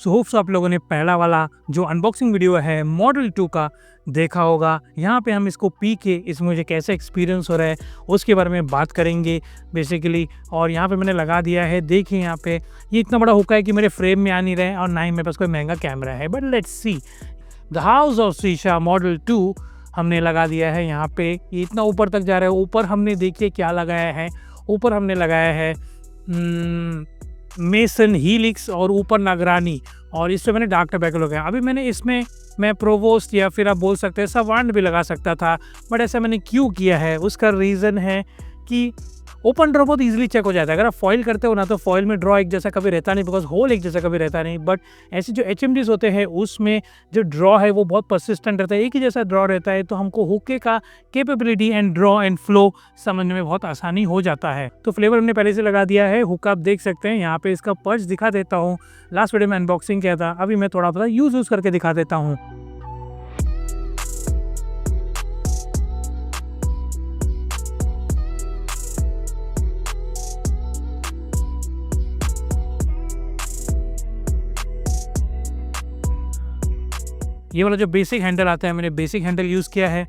So hopes आप लोगों ने पहला वाला जो अनबॉक्सिंग वीडियो है मॉडल 2 का देखा होगा। यहाँ पे हम इसको पी के इसमें मुझे कैसे एक्सपीरियंस हो रहा है उसके बारे में बात करेंगे बेसिकली। और यहाँ पे मैंने लगा दिया है, देखिए यहाँ पे ये इतना बड़ा हुक्का है कि मेरे फ्रेम में आ नहीं रहा है और ना ही मेरे पास कोई महंगा कैमरा है। But let's see the House of शीशा मॉडल 2 हमने लगा दिया है। यहाँ पे ये इतना ऊपर तक जा रहा है। ऊपर हमने देखिए क्या लगाया है, ऊपर हमने लगाया है मेसन हीलिक्स और ऊपर नागरानी, और इससे मैंने डार्क टबैको लगाया। अभी मैंने इसमें मैं प्रोवोस्ट या फिर आप बोल सकते हैं सवांड भी लगा सकता था, बट ऐसा मैंने क्यों किया है उसका रीज़न है कि ओपन ड्रॉ बहुत इजीली चेक हो जाता है। अगर आप फॉइल करते हो ना तो फॉइल में ड्रॉ एक जैसा कभी रहता नहीं, बिकॉज होल एक जैसा कभी रहता नहीं। बट ऐसे जो HMDs होते हैं उसमें जो ड्रॉ है वो बहुत परसिस्टेंट रहता है, एक ही जैसा ड्रॉ रहता है, तो हमको हुक्के का capability and draw and flow समझने में बहुत आसानी हो जाता है। तो फ्लेवर हमने पहले से लगा दिया है। हुक्का आप देख सकते हैं, यहाँ पे इसका पर्च दिखा देता हूँ। लास्ट वीडियो में अनबॉक्सिंग किया था, अभी मैं थोड़ा सा यूज़ करके दिखा देता हूँ। ये वाला जो बेसिक हैंडल आता है, मैंने बेसिक हैंडल यूज़ किया है।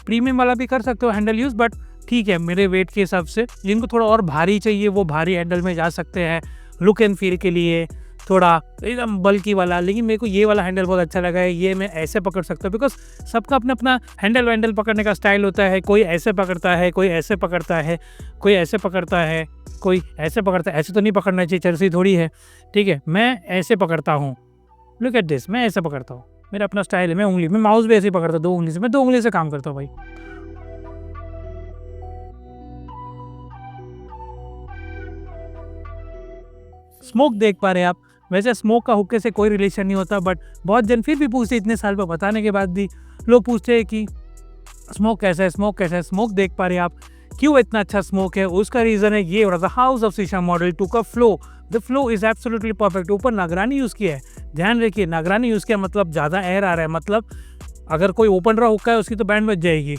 प्रीमियम वाला भी कर सकते हो हैंडल यूज़, बट ठीक है मेरे वेट के हिसाब से। जिनको थोड़ा और भारी चाहिए वो भारी हैंडल में जा सकते हैं, लुक एंड फील के लिए थोड़ा एकदम बल्कि वाला। लेकिन मेरे को ये वाला हैंडल बहुत अच्छा लगा है। ये मैं ऐसे पकड़ सकता हूँ, बिकॉज सबका अपना अपना हैंडल पकड़ने का स्टाइल होता है। कोई ऐसे पकड़ता है, कोई ऐसे पकड़ता है, कोई ऐसे पकड़ता है, कोई ऐसे पकड़ता है। ऐसे तो नहीं पकड़ना चाहिए, चरसी थोड़ी है। ठीक है, मैं ऐसे पकड़ता हूँ। लुक एट दिस, मैं ऐसे पकड़ता हूँ, मेरा अपना स्टाइल है। मैं उंगली में माउस भी ऐसे ही पकड़ता हूँ, 2 उंगली से। मैं 2 उंगली से काम करता हूँ भाई। स्मोक देख पा रहे हैं आप। वैसे स्मोक का हुक्के से कोई रिलेशन नहीं होता, बट बहुत जन फिर भी पूछते, इतने साल पर बताने के बाद भी लोग पूछते हैं कि स्मोक कैसा है, स्मोक कैसा है। स्मोक देख पा रहे हैं आप, क्यों इतना अच्छा स्मोक है उसका रीज़न है ये। और हाउस ऑफ शीशा मॉडल 2 का flow, the flow is absolutely perfect. ऊपर नागरानी यूज़ किया है, ध्यान रखिए नागरानी यूज़ किया मतलब ज़्यादा एयर आ रहा है, मतलब अगर कोई ओपन ड्रॉ हुक्का है उसकी तो बैंड बच जाएगी।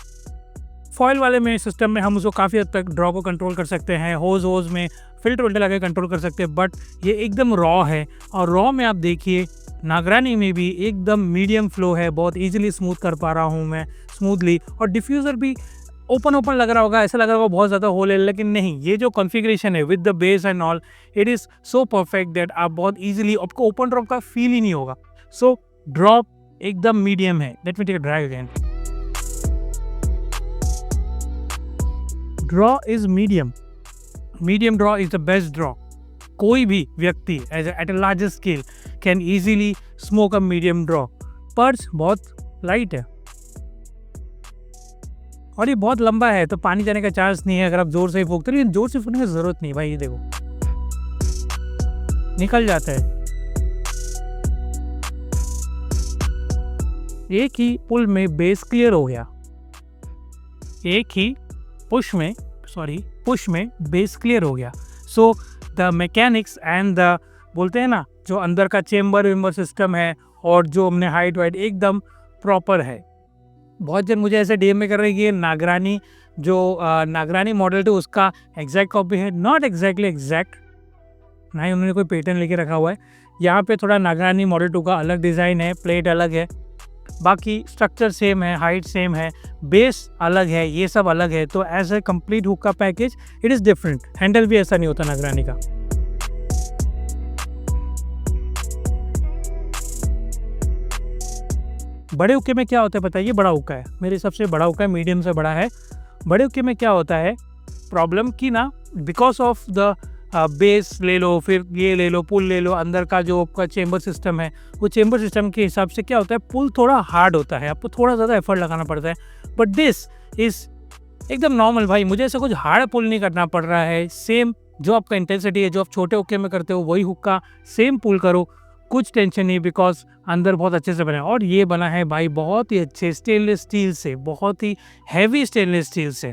फॉइल वाले में सिस्टम में हम उसको काफ़ी हद तक ड्रॉ को कंट्रोल कर सकते हैं, होज में फिल्टर लगा के कंट्रोल कर सकते हैं। बट ये एकदम रॉ है, और रॉ में आप देखिए नागरानी में भी एकदम मीडियम फ्लो है, बहुत ईजिली स्मूथ कर पा रहा हूँ मैं स्मूथली। और डिफ्यूज़र भी ओपन लग रहा होगा, ऐसा लग रहा होगा बहुत ज़्यादा होल है, लेकिन नहीं, ये जो कॉन्फ़िगरेशन है with the base and all, it is so perfect that आप बहुत ईजिली, आपको ओपन ड्रॉप का फील ही नहीं होगा। सो ड्रॉप एकदम मीडियम है। Let me take a drag again. Draw is medium, medium draw is the best draw. कोई भी व्यक्ति at a larger scale can easily smoke a medium draw. पर्च बहुत लाइट है और ये बहुत लंबा है, तो पानी जाने का चांस नहीं है अगर आप जोर से ही फूकते। लेकिन जोर से फूकने की जरूरत नहीं भाई, ये देखो निकल जाता है। एक ही पुल में बेस क्लियर हो गया, एक ही पुश में बेस क्लियर हो गया। So the mechanics and the बोलते हैं ना, जो अंदर का चेम्बर सिस्टम है और जो हमने हाइट वाइट एकदम प्रॉपर है। बहुत जन मुझे ऐसे DM में कर रहे हैं कि ये नागरानी जो नागरानी मॉडल 2 उसका एग्जैक्ट कॉपी है। नॉट एग्जैक्टली एग्जैक्ट, ना ही उन्होंने कोई पैटर्न लेके रखा हुआ है। यहाँ पे थोड़ा नागरानी मॉडल 2 का अलग डिज़ाइन है, प्लेट अलग है, बाकी स्ट्रक्चर सेम है, हाइट सेम है, बेस अलग है, ये सब अलग है। तो एज ए कंप्लीट हुक्का package it is different. Handle भी ऐसा नहीं होता नागरानी का। बड़े हुक्के में क्या होता है पता है, ये बड़ा हुक्का है, मेरे सबसे बड़ा हुक्का है, मीडियम से बड़ा है। बड़े हुक्के में क्या होता है प्रॉब्लम की ना, बिकॉज ऑफ द बेस ले लो, फिर ये ले लो, पुल ले लो, अंदर का जो आपका चेम्बर सिस्टम है, वो चेम्बर सिस्टम के हिसाब से क्या होता है, पुल थोड़ा हार्ड होता है, आपको थोड़ा ज़्यादा एफर्ट लगाना पड़ता है। बट दिस इज़ एकदम नॉर्मल भाई, मुझे ऐसा कुछ हार्ड पुल नहीं करना पड़ रहा है। सेम जो आपका इंटेंसिटी है जो आप छोटे हुक्के में करते हो वही हुक्का सेम पुल करो, कुछ टेंशन नहीं, बिकॉज अंदर बहुत अच्छे से बना है। और ये बना है भाई बहुत ही अच्छे स्टेनलेस स्टील से, बहुत ही हैवी स्टेनलेस स्टील से।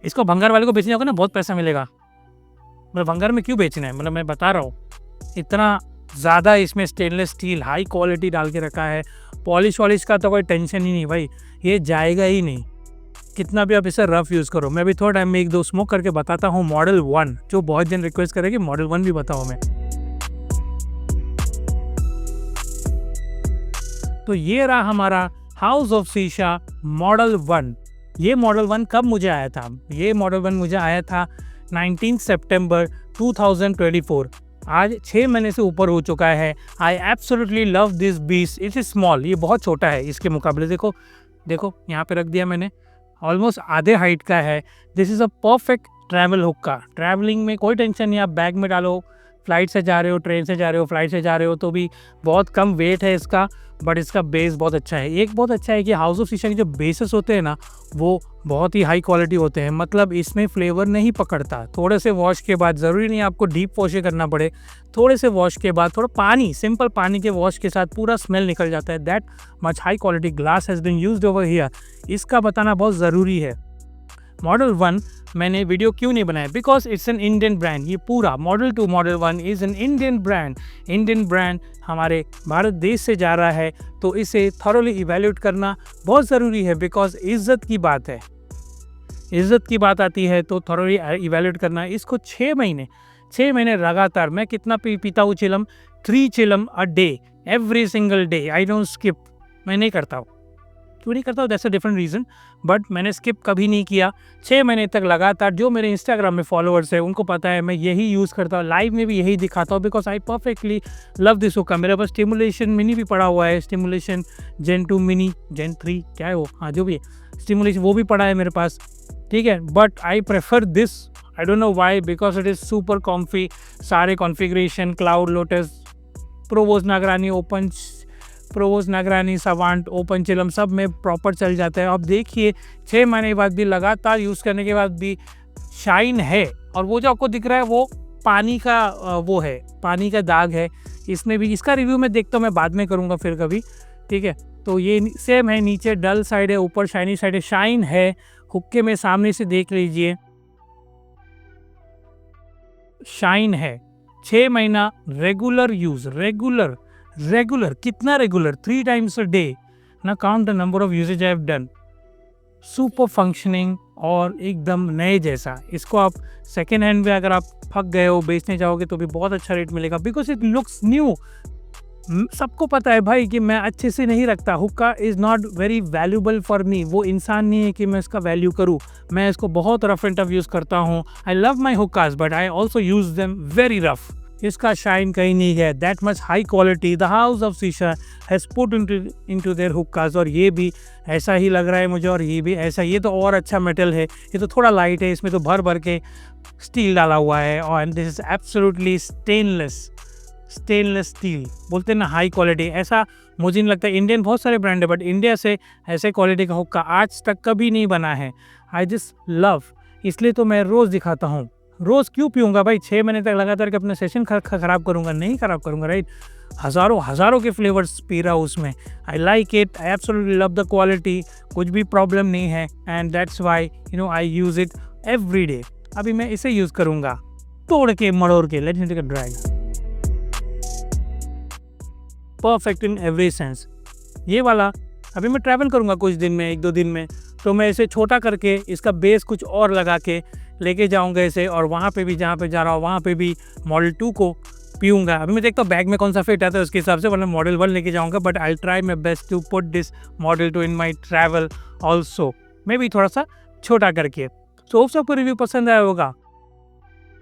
इसको भंगार वाले को बेचने होगा ना, बहुत पैसा मिलेगा। मतलब भंगार में क्यों बेचना है, मतलब मैं बता रहा हूँ, इतना ज़्यादा इसमें स्टेनलेस स्टील हाई क्वालिटी डाल के रखा है। पॉलिश वॉलिश का तो कोई टेंशन ही नहीं भाई, ये जाएगा ही नहीं कितना भी आप इसे रफ यूज़ करो। मैं अभी थोड़ा टाइम में 1-2 स्मोक करके बताता हूँ मॉडल 1, जो बहुत जन रिक्वेस्ट करेगी मॉडल 1 भी बताओ मैं। तो ये रहा हमारा हाउस ऑफ शीशा मॉडल 1। ये मॉडल 1 कब मुझे आया था? ये मॉडल 1 मुझे आया था 19 सितंबर 2024। आज 6 महीने से ऊपर हो चुका है। आई absolutely love this beast. It is small, ये बहुत छोटा है इसके मुकाबले। देखो देखो यहाँ पे रख दिया मैंने, ऑलमोस्ट आधे हाइट का है। This is a perfect travel हुक्का। ट्रैवलिंग में कोई टेंशन नहीं, आप बैग में डालो, फ्लाइट से जा रहे हो, ट्रेन से जा रहे हो, फ्लाइट से जा रहे हो तो भी बहुत कम वेट है इसका, बट इसका बेस बहुत अच्छा है। एक बहुत अच्छा है कि हाउस ऑफ शीशा के जो बेसेस होते हैं ना, वो बहुत ही हाई क्वालिटी होते हैं। मतलब इसमें फ्लेवर नहीं पकड़ता। थोड़े से वॉश के बाद, ज़रूरी नहीं आपको डीप वॉश करना पड़े, थोड़े से वॉश के बाद, थोड़ा पानी, सिंपल पानी के वॉश के साथ पूरा स्मेल निकल जाता है। That much high quality glass has been used over here. इसका बताना बहुत ज़रूरी है। मॉडल 1 मैंने वीडियो क्यों नहीं बनाया? Because it's an Indian brand. ये पूरा model 2 model 1 is an Indian brand. Indian brand हमारे भारत देश से जा रहा है, तो इसे थॉरोली इवैल्यूएट करना बहुत ज़रूरी है। बिकॉज इज़्ज़त की बात है, इज़्ज़त की बात आती है तो थॉरोली इवैल्यूएट करना। इसको 6 महीने लगातार मैं कितना पीता हूँ चिलम? 3 चिलम a day, every single day. I don't skip. मैं नहीं करता हूँ। क्यों नहीं करता हूँ? That's a different reason, but मैंने स्किप कभी नहीं किया। 6 महीने तक लगातार। जो मेरे इंस्टाग्राम में फॉलोअर्स है उनको पता है मैं यही यूज़ करता हूँ, लाइव में भी यही दिखाता हूँ। Because I perfectly love this हुक्का। मेरे पास स्टिमुलेशन मिनी भी पड़ा हुआ है, स्टिमुलेशन जेन 2 मिनी, जेन 3 क्या है वो, हाँ जो भी है स्टिमुलेशन, वो भी पड़ा है मेरे पास, ठीक है। But I prefer this, I don't know why, because it is super comfy. सारे कॉन्फ़िगरेशन, क्लाउड, लोटस, प्रोवोज नागरानी, ओपन प्रोवोज नागरानी, सवांट, ओपन चिलम सब में प्रॉपर चल जाता है। अब देखिए 6 महीने के बाद भी, लगातार यूज़ करने के बाद भी शाइन है। और वो जो आपको दिख रहा है वो पानी का वो है, पानी का दाग है इसमें भी। इसका रिव्यू मैं देखता हूँ, मैं बाद में करूँगा फिर कभी, ठीक है। तो ये सेम है, नीचे डल साइड है, ऊपर शाइनी साइड है। शाइन है हुक्के में, सामने से देख लीजिए, शाइन है। 6 महीना रेगुलर यूज़, रेगुलर कितना रेगुलर? 3 times a day ना, count the number of usages I have done. Super functioning और एकदम नए जैसा। इसको आप सेकेंड हैंड में अगर आप फंस गए हो, बेचने जाओगे तो भी बहुत अच्छा रेट मिलेगा। Because it looks new. सबको पता है भाई कि मैं अच्छे से नहीं रखता। हुक्का is not very valuable for me. वो इंसान नहीं है कि मैं इसका वैल्यू करूँ। मैं इसको बहुत रफ एंड टफ यूज़ करता हूँ। I love my hookahs but I also use them very rough. इसका शाइन कहीं नहीं है। That much high quality the House of Shisha has put into their hookahs. और ये भी ऐसा ही लग रहा है मुझे, और ये भी ऐसा। ये तो और अच्छा मेटल है, ये तो थोड़ा लाइट है, इसमें तो भर भर के स्टील डाला हुआ है। और this is absolutely stainless steel. बोलते हैं ना हाई क्वालिटी, ऐसा मुझे नहीं लगता। इंडियन बहुत सारे ब्रांड है, बट इंडिया से ऐसे क्वालिटी का हुक्का आज तक कभी नहीं बना है। आई जस्ट लव, इसलिए तो मैं रोज़ दिखाता हूँ। रोज़ क्यों पीऊँगा भाई? 6 महीने तक लगातार के अपना सेशन ख़राब करूँगा? नहीं ख़राब करूँगा, राइट। हज़ारों के फ्लेवर्स पी रहा हूँ उसमें। I like it, I absolutely love the quality. कुछ भी प्रॉब्लम नहीं है, and that's why I use it every day. अभी मैं इसे यूज़ करूँगा, तोड़ के मरोड़ के। Let's take a drag. Perfect in every sense. ये वाला अभी मैं ट्रैवल करूँगा कुछ दिन में, 1-2 दिन में, तो मैं इसे छोटा करके इसका बेस कुछ और लगा के लेके जाऊँगा इसे। और वहाँ पे भी, जहाँ पे जा रहा हूँ वहाँ पे भी मॉडल 2 को पीऊँगा। अभी मैं देखता हूँ बैग में कौन सा फिट आता है उसके हिसाब से, वरना मॉडल 1 लेके जाऊँगा। But I try my best to put this model 2 in my travel also, मे भी थोड़ा सा छोटा करके। तो सबको रिव्यू पसंद आया होगा।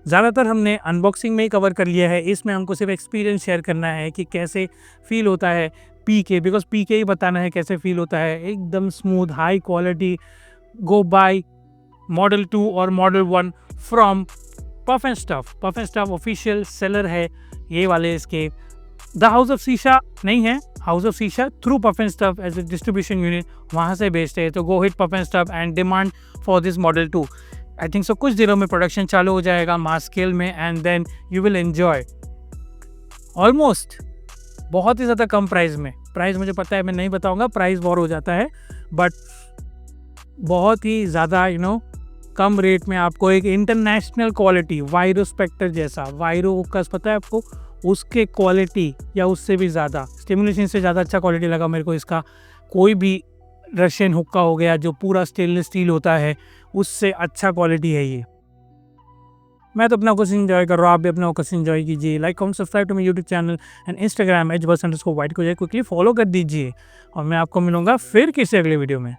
ज़्यादातर हमने अनबॉक्सिंग में ही कवर कर लिया है। इसमें हमको सिर्फ एक्सपीरियंस शेयर करना है कि कैसे फील होता है पी के। बिकॉज पी के ही बताना है कैसे फील होता है। एकदम स्मूथ, हाई क्वालिटी। गो बाय मॉडल 2 और model 1 from puff and stuff. Puff and stuff official seller है ये वाले इसके। द हाउस ऑफ शीशा नहीं है, House of Shisha through Puff and Stuff as a distribution unit वहाँ से बेचते हैं। तो go hit Puff and Stuff and demand for this model 2। I think so कुछ दिनों में प्रोडक्शन चालू हो जाएगा मास स्केल में, and then you will enjoy almost बहुत ही ज़्यादा कम प्राइस में। प्राइस मुझे पता है, मैं नहीं बताऊंगा, प्राइस वॉर हो जाता है, बट बहुत ही ज़्यादा कम रेट में आपको एक इंटरनेशनल क्वालिटी वायरो स्पेक्टर जैसा, वायरो हुक्का पता है आपको, उसके क्वालिटी या उससे भी ज़्यादा, स्टिमुलेशन से ज़्यादा अच्छा क्वालिटी लगा मेरे को इसका। कोई भी रशियन हुक्का हो गया जो पूरा स्टेनलेस स्टील होता है, उससे अच्छा क्वालिटी है ये। मैं तो अपना ओकेशन एंजॉय कर रहा हूँ, आप भी अपना ओकेशन एंजॉय कीजिए। Like comment subscribe to my YouTube channel and Instagram @bus_white को जाए क्विकली फॉलो कर दीजिए। और मैं आपको मिलूंगा फिर किसी अगले वीडियो में।